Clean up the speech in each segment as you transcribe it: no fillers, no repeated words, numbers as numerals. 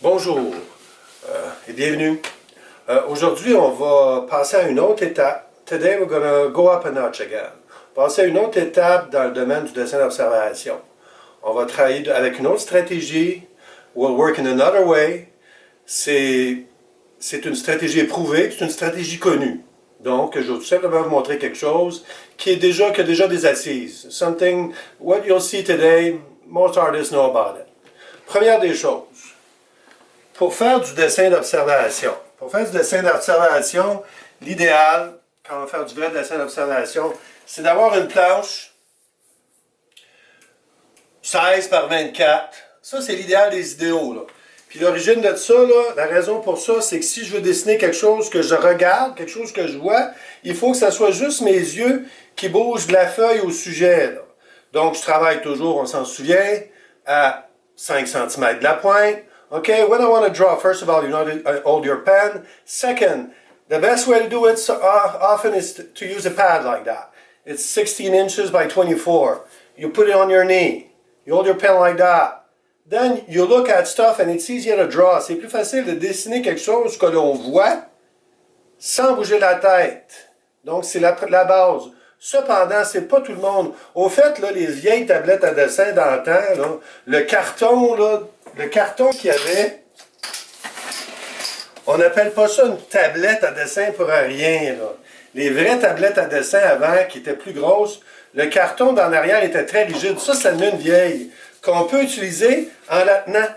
Bonjour et bienvenue. Aujourd'hui, on va passer à une autre étape. Today, we're going to go up a notch again. Passer à une autre étape dans le domaine du dessin d'observation. On va travailler avec une autre stratégie. We'll work in another way. C'est une stratégie éprouvée, c'est une stratégie connue. Donc, je vais tout simplement vous montrer quelque chose qui a déjà des assises. Something, what you'll see today, most artists know about it. Première des choses. Pour faire du dessin d'observation, l'idéal, quand on va faire du vrai dessin d'observation, c'est d'avoir une planche 16 par 24. Ça, c'est l'idéal des idéaux, là. Puis l'origine de ça, là, la raison pour ça, c'est que si je veux dessiner quelque chose que je regarde, quelque chose que je vois, il faut que ça soit juste mes yeux qui bougent de la feuille au sujet, là. Donc, je travaille toujours, on s'en souvient, à 5 cm de la pointe. Okay, when I want to draw, first of all, you know to hold your pen. Second, the best way to do it often is to use a pad like that. It's 16 inches by 24. You put it on your knee. You hold your pen like that. Then you look at stuff and it's easier to draw. C'est plus facile de dessiner quelque chose que l'on voit sans bouger la tête. Donc, c'est la base. Cependant, c'est pas tout le monde. Au fait, là, les vieilles tablettes à dessin d'antan, le carton qu'il y avait, on n'appelle pas ça une tablette à dessin pour rien, là. Les vraies tablettes à dessin avant, qui étaient plus grosses, le carton d'en arrière était très rigide. Ça, c'est une vieille qu'on peut utiliser en la tenant.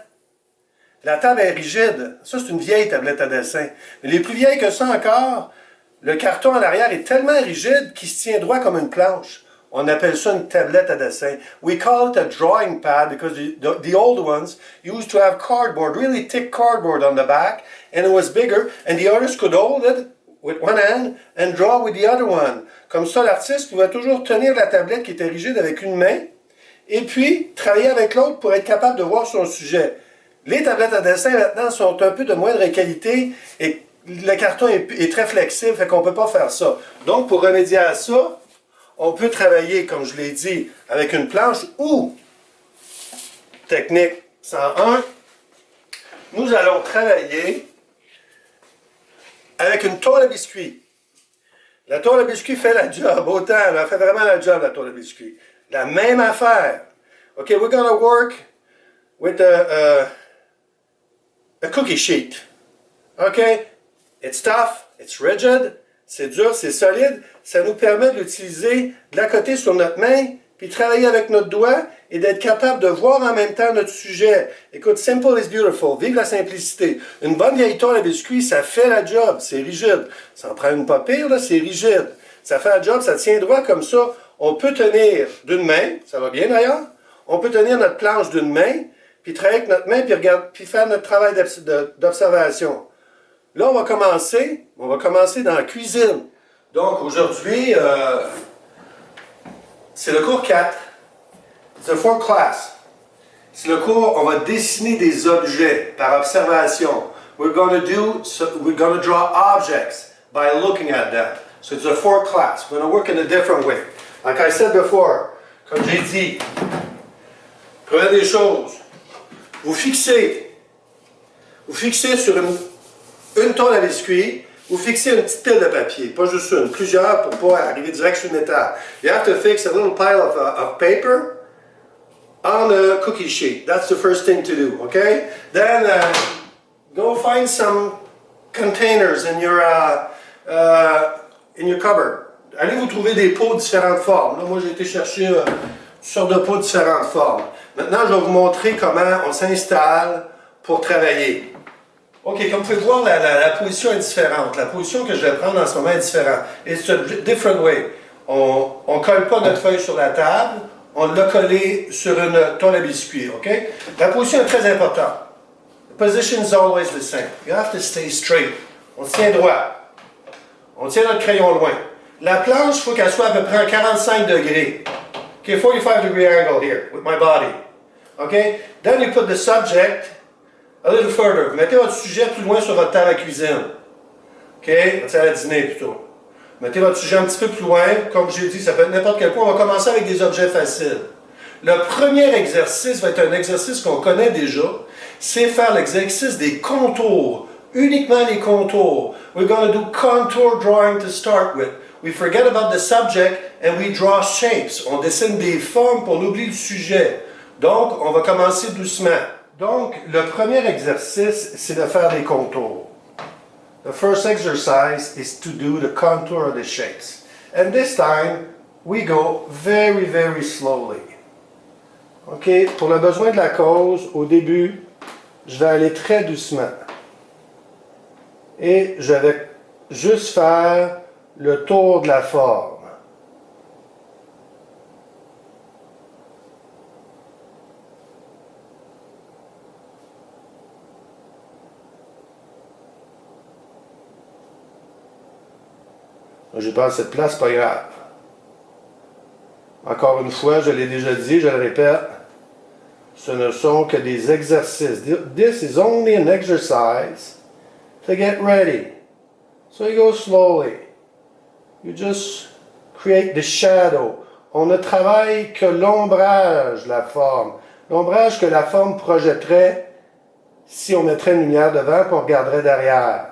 La table est rigide. Ça, c'est une vieille tablette à dessin. Mais les plus vieilles que ça encore, le carton en arrière est tellement rigide qu'il se tient droit comme une planche. On appelle ça une tablette à dessin. We call it a drawing pad because the old ones used to have cardboard, really thick cardboard on the back, and it was bigger, and the artist could hold it with one hand and draw with the other one. Comme ça, l'artiste pouvait toujours tenir la tablette qui était rigide avec une main, et puis travailler avec l'autre pour être capable de voir son sujet. Les tablettes à dessin maintenant sont un peu de moindre qualité, et le carton est très flexible, fait qu'on ne peut pas faire ça. Donc, pour remédier à ça, on peut travailler, comme je l'ai dit, avec une planche ou, technique 101, nous allons travailler avec une tôle à biscuit. La tôle à biscuit fait la job, autant, elle fait vraiment la job, la tôle à biscuit. La même affaire. OK, we're going to work with a cookie sheet. OK? It's tough, it's rigid. C'est dur, c'est solide, ça nous permet de l'utiliser de la côté sur notre main, puis travailler avec notre doigt et d'être capable de voir en même temps notre sujet. Écoute, simple is beautiful, vive la simplicité. Une bonne vieille tôle à biscuit, ça fait la job, c'est rigide. Ça en prend une pas pire, là, c'est rigide. Ça fait la job, ça tient droit comme ça. On peut tenir d'une main, ça va bien d'ailleurs, on peut tenir notre planche d'une main, puis travailler avec notre main, puis faire notre travail d'observation. Là, on va commencer dans la cuisine. Donc, aujourd'hui, c'est le cours 4. C'est le fourth class. C'est le cours, on va dessiner des objets par observation. We're going to draw objects by looking at them. So it's a fourth class. We're going to work in a different way. Like I said before, comme j'ai dit, première des choses, vous fixez sur une tôle à biscuit, vous fixez une petite pile de papier, pas juste une, plusieurs pour ne pas arriver direct sur le métal. You have to fix a little pile of paper on the cookie sheet. That's the first thing to do, okay? Then go find some containers in your cupboard. Allez vous trouver des pots de différentes formes. Là, moi, j'ai été chercher toutes sortes de pots de différentes formes. Maintenant, je vais vous montrer comment on s'installe pour travailler. OK, comme vous pouvez voir, la position est différente. La position que je vais prendre en ce moment est différente. It's a different way. On ne colle pas notre feuille sur la table, on l'a collé sur une tôle à biscuit, OK? La position est très importante. The position is always the same. You have to stay straight. On tient droit. On tient notre crayon loin. La planche, il faut qu'elle soit à peu près à 45 degrés. OK, 45 degree angle here with my body. OK? Then you put the subject a little further. Vous mettez votre sujet plus loin sur votre table à cuisine. OK? Votre table à dîner plutôt. Mettez votre sujet un petit peu plus loin. Comme j'ai dit, ça peut être n'importe quel point. On va commencer avec des objets faciles. Le premier exercice va être un exercice qu'on connaît déjà, c'est faire l'exercice des contours, uniquement les contours. We're going to do contour drawing to start with. We forget about the subject and we draw shapes. On dessine des formes pour oublier le sujet. Donc, on va commencer doucement. Donc, le premier exercice, c'est de faire des contours. The first exercise is to do the contour of the shapes. And this time, we go very, very slowly. OK? Pour le besoin de la cause, au début, je vais aller très doucement. Et je vais juste faire le tour de la forme. J'ai pas assez de place, pas grave. Encore une fois, je l'ai déjà dit, je le répète, ce ne sont que des exercices. This is only an exercise to get ready. So you go slowly. You just create the shadow. On ne travaille que l'ombrage de la forme. L'ombrage que la forme projetterait si on mettrait une lumière devant et on regarderait derrière.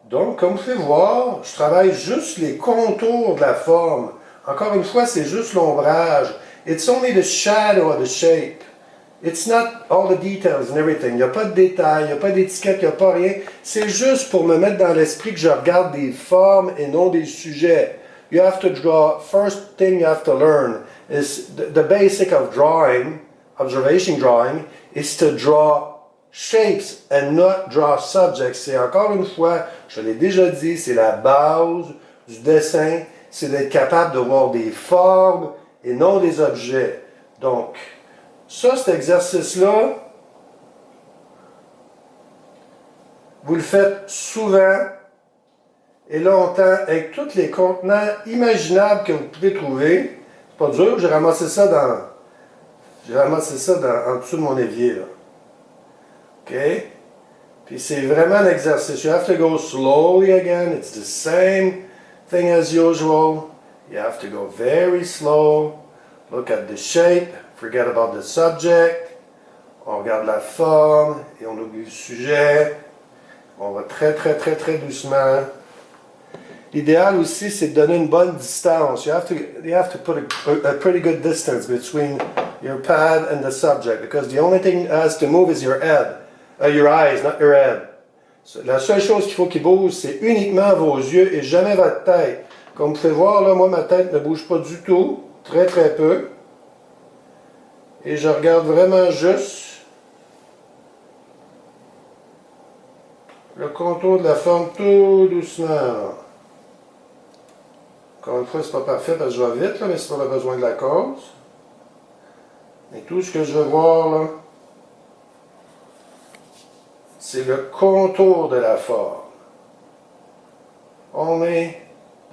Donc, comme vous pouvez voir, je travaille juste les contours de la forme. Encore une fois, c'est juste l'ombrage. It's only the shadow of the shape. It's not all the details and everything. Il n'y a pas de détails, il n'y a pas d'étiquette, il n'y a pas rien. C'est juste pour me mettre dans l'esprit que je regarde des formes et non des sujets. You have to draw, first thing you have to learn is the basic of drawing, observation drawing, is to draw shapes and not draw subjects. C'est encore une fois, je l'ai déjà dit, c'est la base du dessin, c'est d'être capable de voir des formes et non des objets. Donc, ça, cet exercice-là, vous le faites souvent et longtemps avec tous les contenants imaginables que vous pouvez trouver. C'est pas dur, j'ai ramassé ça en dessous de mon évier, là. OK? Puis c'est vraiment un exercice. You have to go slowly again. It's the same thing as usual. You have to go very slow. Look at the shape. Forget about the subject. On regarde la forme et on oublie le sujet. On va très, très, très, très doucement. L'idéal aussi, c'est de donner une bonne distance. You have to put a pretty good distance between your pad and the subject because the only thing that has to move is your head. Your eyes, not your head. La seule chose qu'il faut qu'il bouge, c'est uniquement vos yeux et jamais votre tête. Comme vous pouvez voir, là, moi, ma tête ne bouge pas du tout. Très, très peu. Et je regarde vraiment juste le contour de la forme tout doucement. Encore une fois, c'est pas parfait parce que je vais vite, là, mais c'est pour le besoin de la cause. Et tout ce que je veux voir, là, c'est le contour de la forme. Only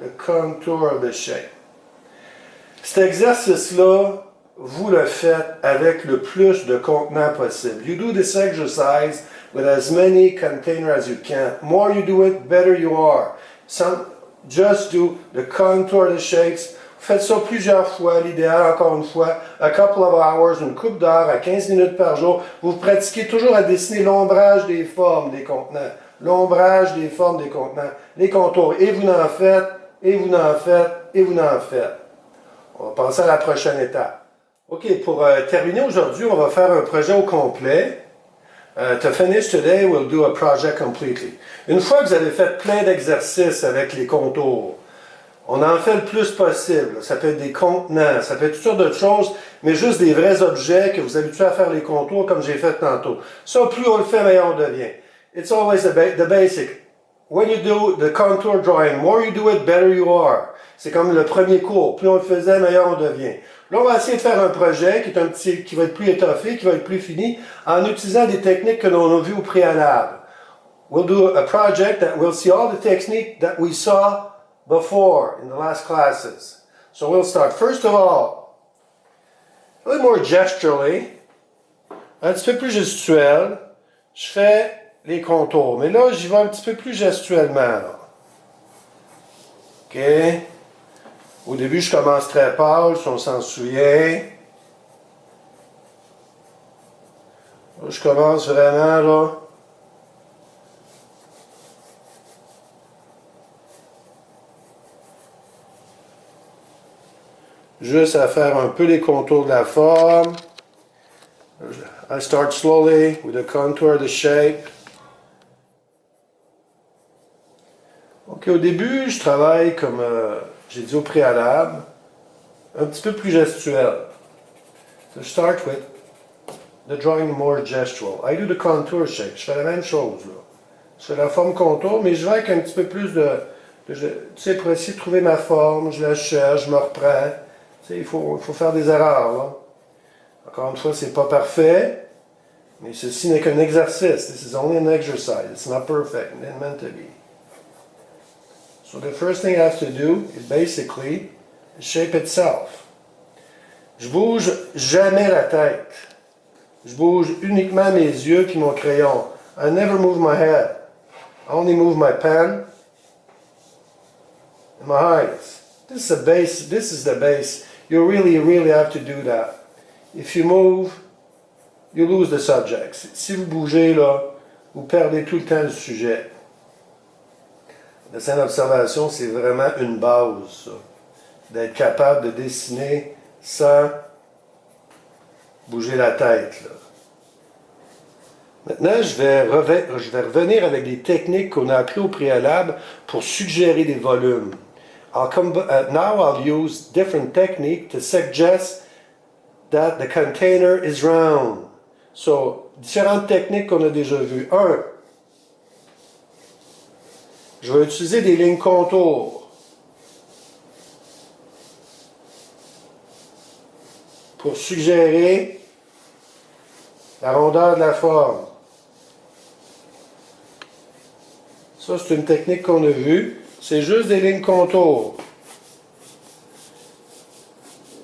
the contour of the shape. Cet exercice-là, vous le faites avec le plus de contenant possible. You do this exercise with as many containers as you can. More you do it, better you are. Just do the contour of the shapes. Faites ça plusieurs fois, l'idéal, encore une fois, a couple of hours, une couple d'heures, à 15 minutes par jour. Vous pratiquez toujours à dessiner l'ombrage des formes des contenants. L'ombrage des formes des contenants. Les contours. Et vous en faites, et vous en faites, et vous en faites. On va passer à la prochaine étape. OK, pour terminer aujourd'hui, on va faire un projet au complet. To finish today, we'll do a project completely. Une fois que vous avez fait plein d'exercices avec les contours, on en fait le plus possible. Ça peut être des contenants, ça peut être toutes sortes de choses, mais juste des vrais objets que vous habituez à faire les contours comme j'ai fait tantôt. Ça, plus on le fait, meilleur on devient. It's always the basic. When you do the contour drawing, more you do it, better you are. C'est comme le premier cours. Plus on le faisait, meilleur on devient. Là, on va essayer de faire un projet qui va être plus étoffé, qui va être plus fini, en utilisant des techniques que l'on a vues au préalable. We'll do a project that we'll see all the techniques that we saw before in the last classes. So we'll start. First of all, a little more gesturally, un petit peu plus gestuel. Je fais les contours, mais là, j'y vais un petit peu plus gestuellement. Là. OK? Au début, je commence très pâle, si on s'en souvient. Là, je commence vraiment, là. Juste à faire un peu les contours de la forme. I start slowly with the contour of the shape. Ok, au début, je travaille comme j'ai dit au préalable, un petit peu plus gestuel. So start with the drawing more gestural. I do the contour shape. Je fais la même chose là. Je fais la forme contour, mais je vais avec un petit peu plus tu sais, pour essayer de trouver ma forme, je la cherche, je me reprends. Tu sais, il faut faire des erreurs là. Encore une fois, c'est pas parfait, mais ceci n'est qu'un exercice. This is only an exercise. It's not perfect. It's not meant to be. So the first thing I have to do is basically shape itself. Je bouge jamais la tête. Je bouge uniquement mes yeux puis mon crayon. I never move my head. I only move my pen and my eyes. This is the base. You really have to do that. If you move, you lose the subject. Si vous bougez, là, vous perdez tout le temps le sujet. Le dessin d'observation, c'est vraiment une base, ça. D'être capable de dessiner sans bouger la tête, là. Maintenant, je vais revenir avec des techniques qu'on a appris au préalable pour suggérer des volumes. Now I'll use different techniques to suggest that the container is round. So, différentes techniques qu'on a déjà vues. 1. Je vais utiliser des lignes contours pour suggérer la rondeur de la forme. Ça, c'est une technique qu'on a vue. C'est juste des lignes contours.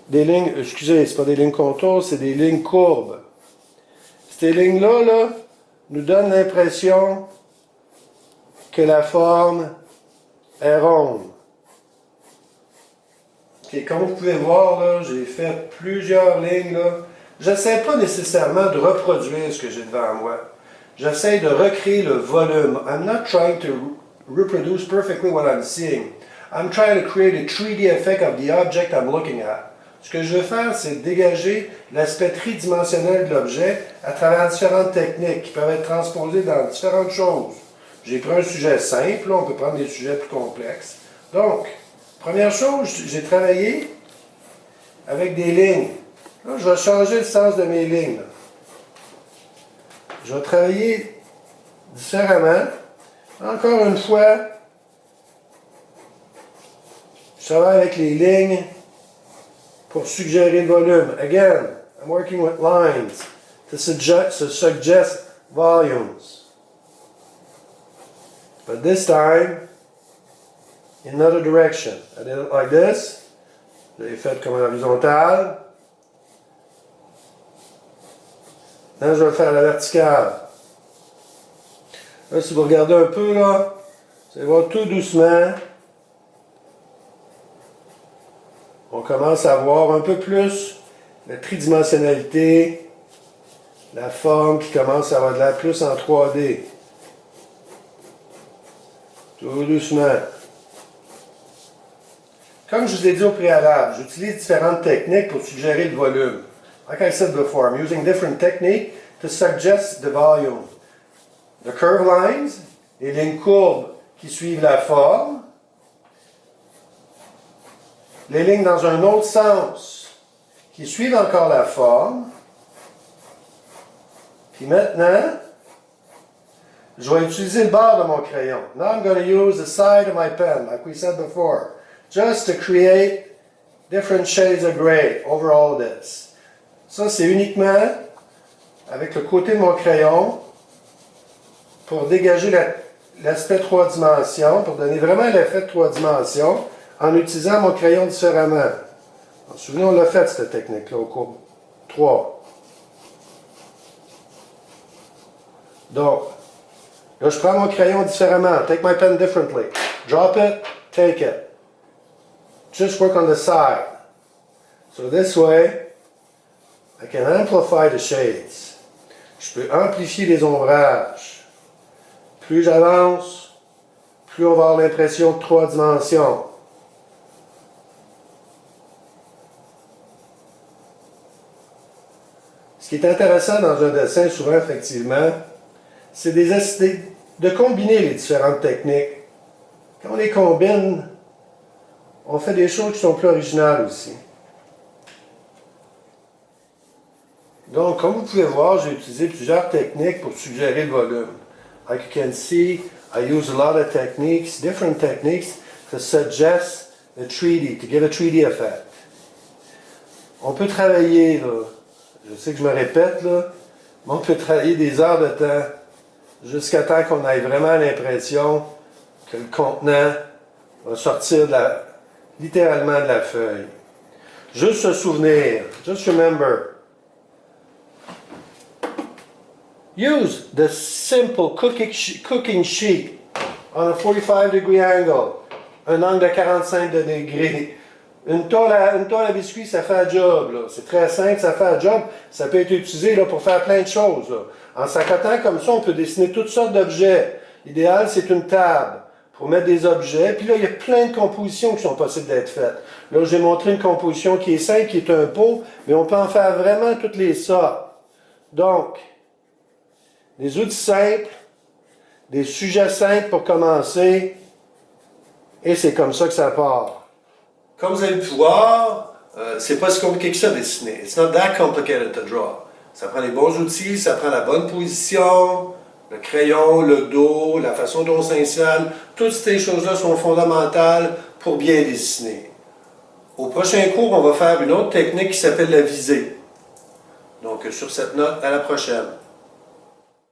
Des lignes, excusez, c'est pas des lignes contours, c'est des lignes courbes. Ces lignes-là, là, nous donnent l'impression que la forme est ronde. Okay, comme vous pouvez voir, là, j'ai fait plusieurs lignes. Je n'essaie pas nécessairement de reproduire ce que j'ai devant moi. J'essaie de recréer le volume. I'm not trying to reproduce perfectly what I'm seeing. I'm trying to create a 3D effect of the object I'm looking at. Ce que je veux faire, c'est dégager l'aspect tridimensionnel de l'objet à travers différentes techniques qui peuvent être transposées dans différentes choses. J'ai pris un sujet simple, là, on peut prendre des sujets plus complexes. Donc, première chose, j'ai travaillé avec des lignes. Là, je vais changer le sens de mes lignes. Là. Je vais travailler différemment. Encore une fois, je travaille avec les lignes pour suggérer le volume. Again, I'm working with lines to suggest volumes. But this time, in another direction. I did it like this. Je l'ai fait comme en horizontal. Là, je vais le faire à la verticale. Là, si vous regardez un peu, là, vous allez voir tout doucement. On commence à voir un peu plus la tridimensionnalité, la forme qui commence à avoir de l'air plus en 3D. Tout doucement. Comme je vous ai dit au préalable, j'utilise différentes techniques pour suggérer le volume. Like I said before, I'm using different techniques to suggest the volume. The curved lines, les lignes courbes qui suivent la forme. Les lignes dans un autre sens qui suivent encore la forme. Puis maintenant, je vais utiliser le bord de mon crayon. Now I'm going to use the side of my pen, like we said before, just to create different shades of gray over all this. Ça, c'est uniquement avec le côté de mon crayon pour dégager l'aspect 3 dimensions, pour donner vraiment l'effet de 3 dimensions en utilisant mon crayon différemment. Vous vous souvenez, on l'a fait cette technique-là au cours 3. Donc, là, je prends mon crayon différemment. Take my pen differently. Drop it, take it. just work on the side. So this way, I can amplify the shades. Je peux amplifier les ombrages. Plus j'avance, plus on va avoir l'impression de 3 dimensions. Ce qui est intéressant dans un dessin, souvent, effectivement, c'est de combiner les différentes techniques. Quand on les combine, on fait des choses qui sont plus originales aussi. Donc, comme vous pouvez voir, j'ai utilisé plusieurs techniques pour suggérer le volume. Like you can see, I use a lot of techniques, different techniques, to suggest the 3D, to give a 3D effect. On peut travailler, là, je sais que je me répète, là, mais on peut travailler des heures de temps jusqu'à temps qu'on ait vraiment l'impression que le contenant va sortir littéralement de la feuille. Juste se souvenir, just remember, use the simple cooking sheet on a 45-degree angle, un angle de 45 degrés. Une tôle à biscuits, ça fait un job. C'est très simple, ça fait un job. Ça peut être utilisé là, pour faire plein de choses. Là. En s'accotant comme ça, on peut dessiner toutes sortes d'objets. L'idéal, c'est une table pour mettre des objets. Puis là, il y a plein de compositions qui sont possibles d'être faites. Là, j'ai montré une composition qui est simple, qui est un pot, mais on peut en faire vraiment toutes les sortes. Donc, des outils simples, des sujets simples pour commencer, et c'est comme ça que ça part. Comme vous avez pu voir, c'est pas si compliqué que ça dessiner. It's not that complicated to draw. Ça prend les bons outils, ça prend la bonne position, le crayon, le dos, la façon dont on s'installe. Toutes ces choses-là sont fondamentales pour bien dessiner. Au prochain cours, on va faire une autre technique qui s'appelle la visée. Donc, sur cette note, à la prochaine.